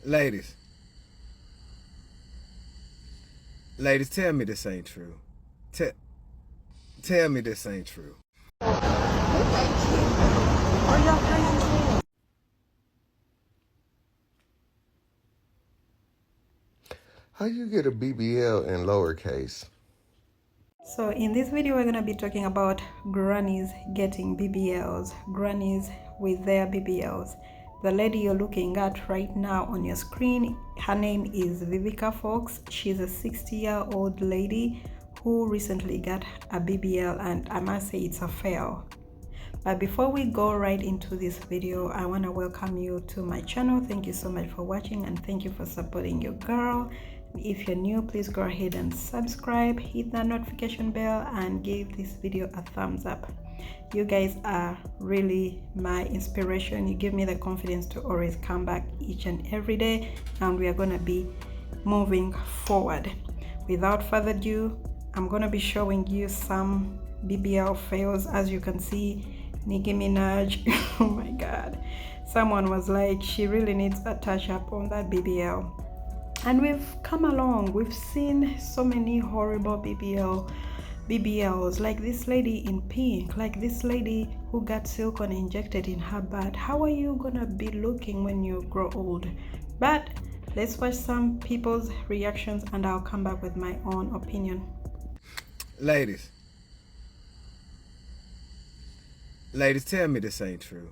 Ladies, ladies, tell me this ain't true. Te- Tell me this ain't true. Are y'all crazy? How you get a BBL in lowercase? So in this video, we're going to be talking about grannies getting BBLs, grannies with their BBLs. The lady you're looking at right now on your screen, her name is Vivica Fox. She's a 60-year-old lady who recently got a BBL, and I must say it's a fail. But before we go right into this video, I want to welcome you to my channel. Thank you so much for watching, and thank you for supporting your girl. If you're new, please go ahead and subscribe, hit that notification bell, and give this video a thumbs up. You guys are really my inspiration. You give me the confidence to always come back each and every day, and we are going to be moving forward. Without further ado, I'm going to be showing you some BBL fails. As you can see, Nicki Minaj, oh my god, someone was like, she really needs a touch up on that BBL. And we've come along, we've seen so many horrible BBLs, like this lady in pink, like this lady who got silicone injected in her butt. How are you gonna be looking when you grow old? But let's watch some people's reactions and I'll come back with my own opinion. Ladies, tell me this ain't true.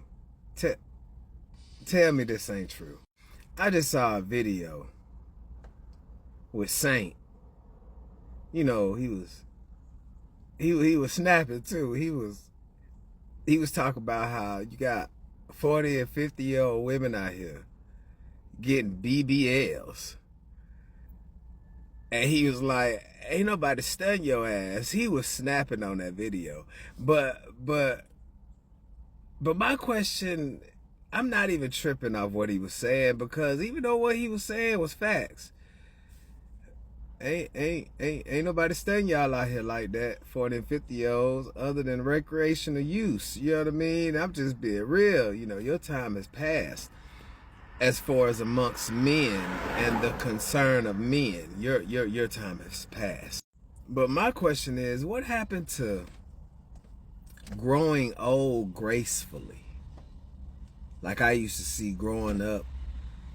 Tell me this ain't true. I just saw a video with Saint. You know, he was snapping too. He was talking about how you got 40 and 50-year-old women out here getting BBLs. And he was like, ain't nobody stun your ass. He was snapping on that video. But my question, I'm not even tripping off what he was saying, because even though what he was saying was facts, ain't nobody studying y'all out here like that, 40 and 50-year-olds, other than recreational use. You know what I mean? I'm just being real. You know, your time has passed as far as amongst men and the concern of men. Your time has passed. But my question is, what happened to growing old gracefully? Like I used to see growing up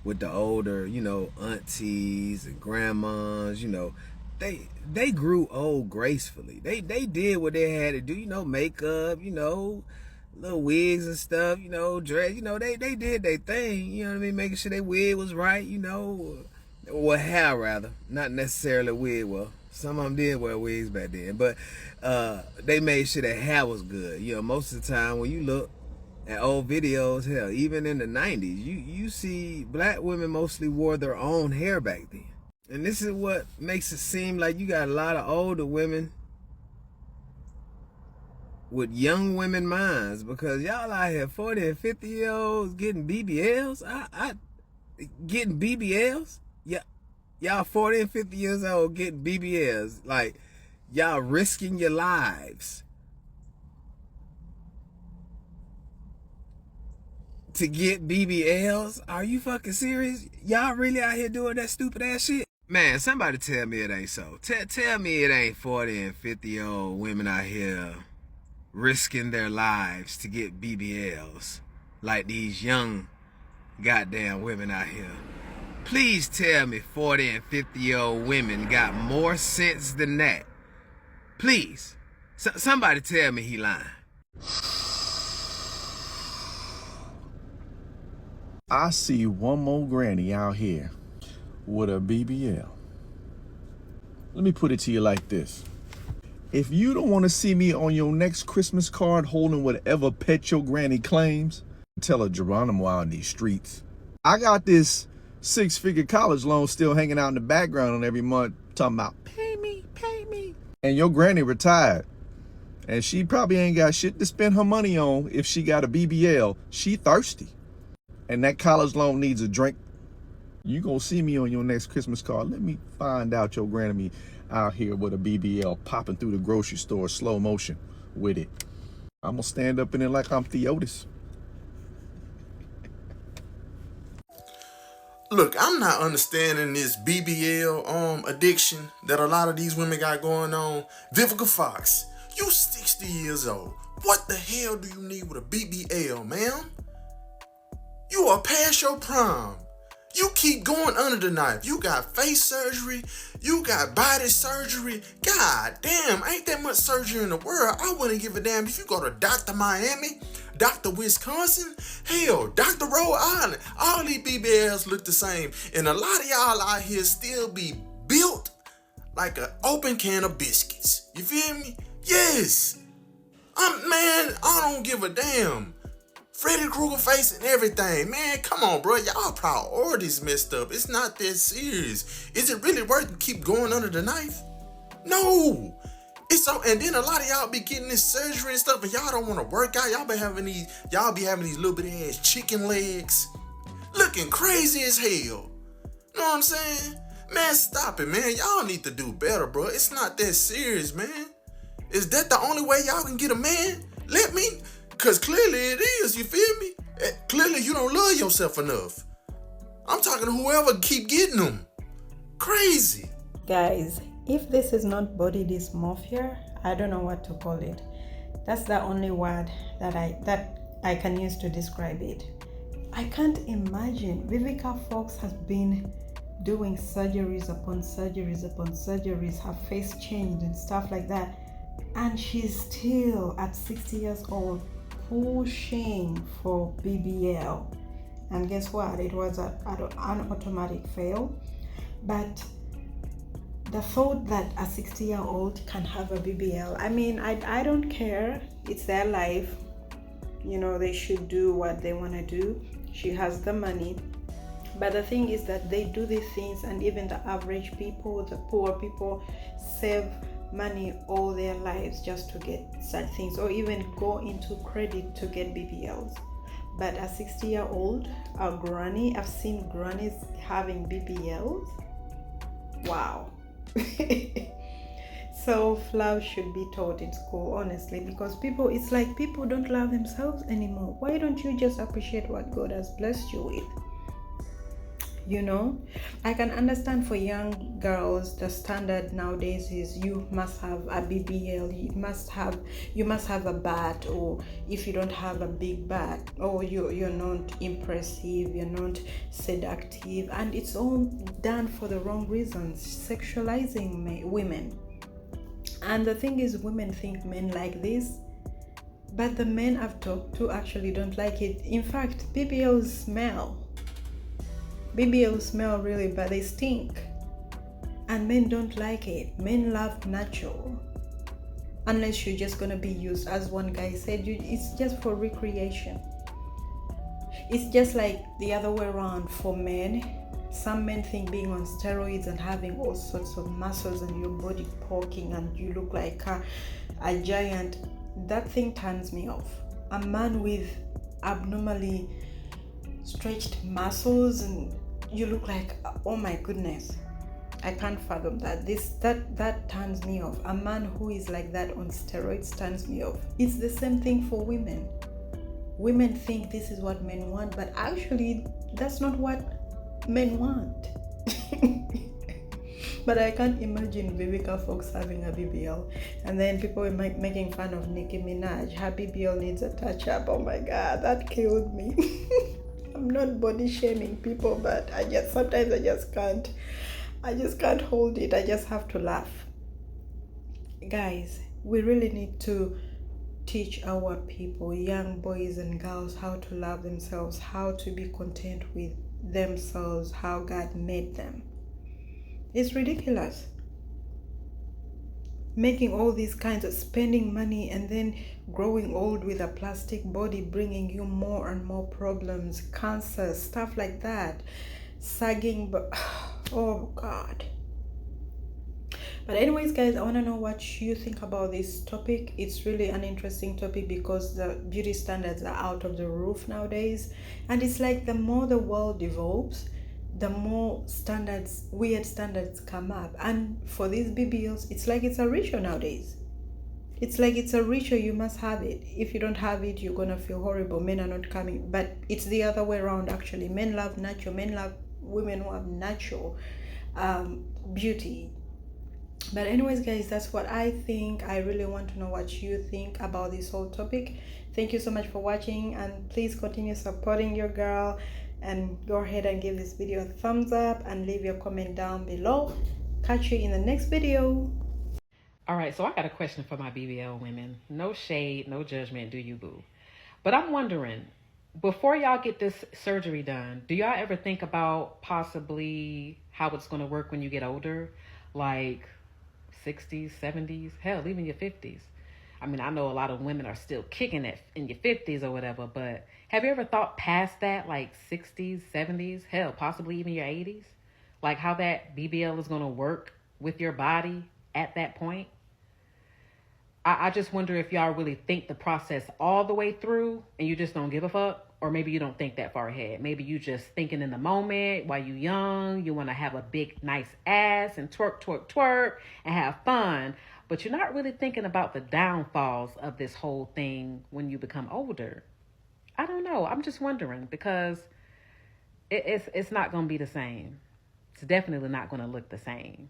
with the older, you know, aunties and grandmas, you know, they grew old gracefully. They did what they had to do, you know, makeup, you know, little wigs and stuff, you know, dress, you know, they did their thing, you know what I mean, making sure their wig was right, you know, or hair rather, not necessarily wig. Well, some of them did wear wigs back then, but they made sure their hair was good. You know, most of the time when you look at old videos, hell, even in the 90s, you see black women mostly wore their own hair back then. And this is what makes it seem like you got a lot of older women with young women minds, because y'all out here 40 and 50-year-olds getting BBLs. Getting BBLs? Yeah, y'all 40 and 50 years old getting BBLs. Like, y'all risking your lives to get BBLs? Are you fucking serious? Y'all really out here doing that stupid ass shit? Man, somebody tell me it ain't so. Tell me it ain't 40 and 50-year-old women out here risking their lives to get BBLs like these young goddamn women out here. Please tell me 40 and 50-year-old women got more sense than that. Please. Somebody tell me he lying. I see one more granny out here with a BBL. Let me put it to you like this. If you don't want to see me on your next Christmas card holding whatever pet your granny claims, tell her Geronimo out in these streets. I got this 6-figure college loan still hanging out in the background every month talking about, pay me, pay me. And your granny retired. And she probably ain't got shit to spend her money on if she got a BBL. She thirsty. And that college loan needs a drink. You gonna see me on your next Christmas card. Let me find out your granny out here with a BBL popping through the grocery store, slow motion with it. I'm gonna stand up in it like I'm Theotis. Look, I'm not understanding this BBL addiction that a lot of these women got going on. Vivica Fox, you 60 years old. What the hell do you need with a BBL, ma'am? You are past your prime. You keep going under the knife. You got face surgery. You got body surgery. God damn, ain't that much surgery in the world. I wouldn't give a damn if you go to Dr. Miami, Dr. Wisconsin, hell, Dr. Rhode Island. All these BBLs look the same. And a lot of y'all out here still be built like an open can of biscuits. You feel me? Yes. Man, I don't give a damn. Freddy Krueger face and everything. Man, come on, bro. Y'all priorities messed up. It's not that serious. Is it really worth to keep going under the knife? No. It's so, and then a lot of y'all be getting this surgery and stuff, and y'all don't want to work out. Y'all be having these little bit ass chicken legs, looking crazy as hell. Know what I'm saying? Man, stop it, man. Y'all need to do better, bro. It's not that serious, man. Is that the only way y'all can get a man? Let me, cause clearly it is, you feel me? Clearly you don't love yourself enough. I'm talking to whoever keep getting them. Crazy. Guys, if this is not body dysmorphia, I don't know what to call it. That's the only word that I can use to describe it. I can't imagine. Vivica Fox has been doing surgeries upon surgeries upon surgeries, her face changed and stuff like that, and she's still at 60 years old pushing for BBL. And guess what? It was an automatic fail. But the thought that a 60-year-old can have a BBL, I mean, I don't care. It's their life. You know, they should do what they want to do. She has the money. But the thing is that they do these things, and even the average people, the poor people, save money all their lives just to get such things, or even go into credit to get BBLs. But a 60-year-old, a granny, I've seen grannies having BBLs. Wow. Self-love should be taught in school, honestly, because it's like people don't love themselves anymore. Why don't you just appreciate what God has blessed you with? You know, I can understand for young girls the standard nowadays is you must have a BBL, you must have a butt, or if you don't have a big butt, or you're not impressive, you're not seductive, and it's all done for the wrong reasons, sexualizing women. And the thing is, women think men like this, but the men I've talked to actually don't like it. In fact, BBLs smell really bad, they stink, and men don't like it. Men love natural, unless you're just gonna be used, as one guy said, it's just for recreation. It's just like the other way around for men. Some men think being on steroids and having all sorts of muscles and your body poking and you look like a giant, that thing turns me off. A man with abnormally stretched muscles and you look like, oh my goodness, I can't fathom that. That turns me off. A man who is like that on steroids turns me off. It's the same thing for women. Women think this is what men want, but actually that's not what men want. But I can't imagine Vivica Fox having a BBL, and then people were making fun of Nicki Minaj. Her BBL needs a touch-up. Oh my God, that killed me. I'm not body shaming people, but sometimes I just can't hold it. I just have to laugh. Guys, we really need to teach our people, young boys and girls, how to love themselves, how to be content with themselves, how God made them. It's ridiculous. Making all these kinds of spending money and then growing old with a plastic body, bringing you more and more problems, cancer, stuff like that, sagging, but oh God. But anyways, guys, I want to know what you think about this topic. It's really an interesting topic because the beauty standards are out of the roof nowadays, and it's like the more the world evolves, the more weird standards come up. And for these BBLs, it's like it's a ritual nowadays. It's like it's a ritual, you must have it. If you don't have it, you're gonna feel horrible. Men are not coming, but it's the other way around actually. Men love natural, men love women who have natural beauty. But anyways, guys, that's what I think. I really want to know what you think about this whole topic. Thank you so much for watching, and please continue supporting your girl, and go ahead and give this video a thumbs up and leave your comment down below. Catch you in the next video. All right, so I got a question for my BBL women. No shade, no judgment, do you boo? But I'm wondering, before y'all get this surgery done, do y'all ever think about possibly how it's going to work when you get older? Like 60s, 70s, hell, even your 50s. I mean, I know a lot of women are still kicking it in your 50s or whatever, but have you ever thought past that, like 60s, 70s, hell, possibly even your 80s? Like how that BBL is going to work with your body at that point? I just wonder if y'all really think the process all the way through and you just don't give a fuck, or maybe you don't think that far ahead. Maybe you just thinking in the moment while you young, you want to have a big, nice ass and twerk, twerk, twerk and have fun, but you're not really thinking about the downfalls of this whole thing when you become older. I don't know. I'm just wondering because it's not going to be the same. It's definitely not going to look the same.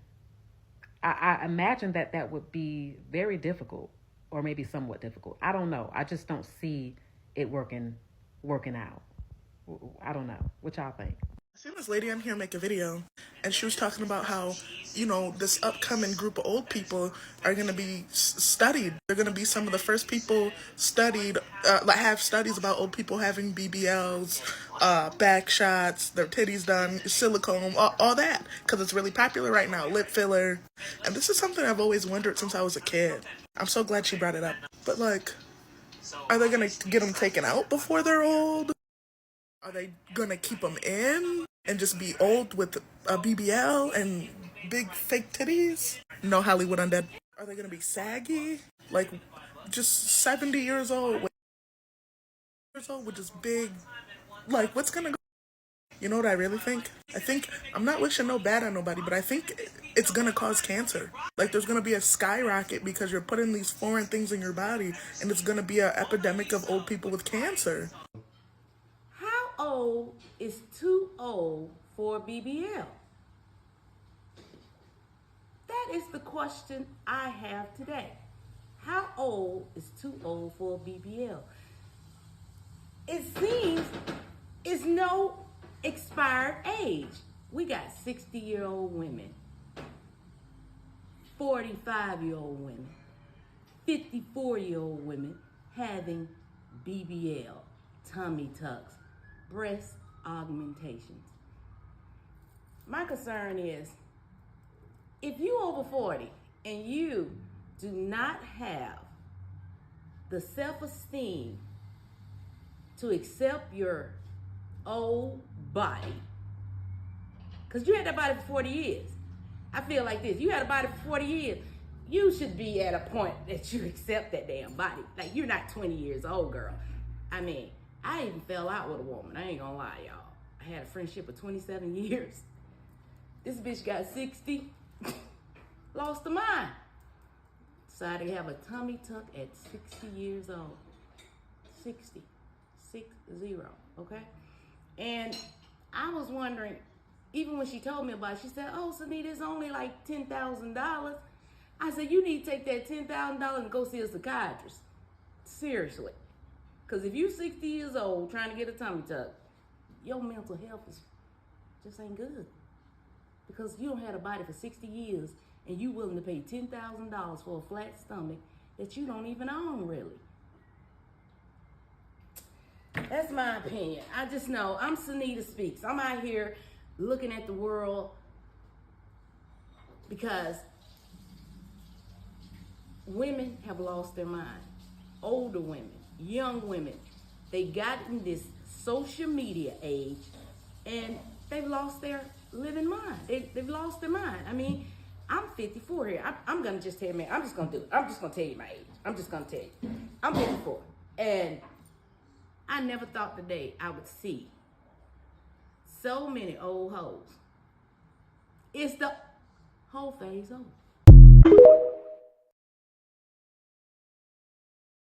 I imagine that would be very difficult, or maybe somewhat difficult. I don't know. I just don't see it working out. I don't know. What y'all think? I seen this lady on here make a video, and she was talking about how, you know, this upcoming group of old people are going to be studied. They're going to be some of the first people studied, have studies about old people having BBLs, back shots, their titties done, silicone, all that, because it's really popular right now, lip filler. And this is something I've always wondered since I was a kid. I'm so glad she brought it up. But, like, are they going to get them taken out before they're old? Are they gonna keep them in and just be old with a BBL and big fake titties? No Hollywood undead. Are they gonna be saggy? Like, just 70 years old with just big, like, what's gonna go? You know what I really think? I think, I'm not wishing no bad on nobody, but I think it's gonna cause cancer. Like, there's gonna be a skyrocket because you're putting these foreign things in your body, and it's gonna be an epidemic of old people with cancer. Old is too old for a BBL? That is the question I have today. How old is too old for a BBL? It seems it's no expired age. We got 60-year-old women, 45-year-old women, 54-year-old women having BBL, tummy tucks, breast augmentations. My concern is, if you over 40 and you do not have the self-esteem to accept your old body, because you had that body for 40 years. I feel like this, you had a body for 40 years, you should be at a point that you accept that damn body. Like, you're not 20 years old, girl. I mean, I even fell out with a woman. I ain't gonna lie, y'all. I had a friendship of 27 years. This bitch got 60, lost her mind. Decided to have a tummy tuck at 60 years old. 60, 60, okay? And I was wondering, even when she told me about it, she said, oh, Sunita, it's only like $10,000. I said, you need to take that $10,000 and go see a psychiatrist. Seriously. Because if you're 60 years old trying to get a tummy tuck, your mental health just ain't good. Because you don't have a body for 60 years and you willing to pay $10,000 for a flat stomach that you don't even own, really. That's my opinion. I just know, I'm Sunita Speaks. I'm out here looking at the world because women have lost their mind. Older women, young women, they got in this social media age and they've lost their living mind. They've lost their mind. I mean, I'm 54 here. I'm gonna just tell you, man, I'm just gonna tell you my age. I'm just gonna tell you. I'm 54. And I never thought today I would see so many old hoes. It's the whole phase over.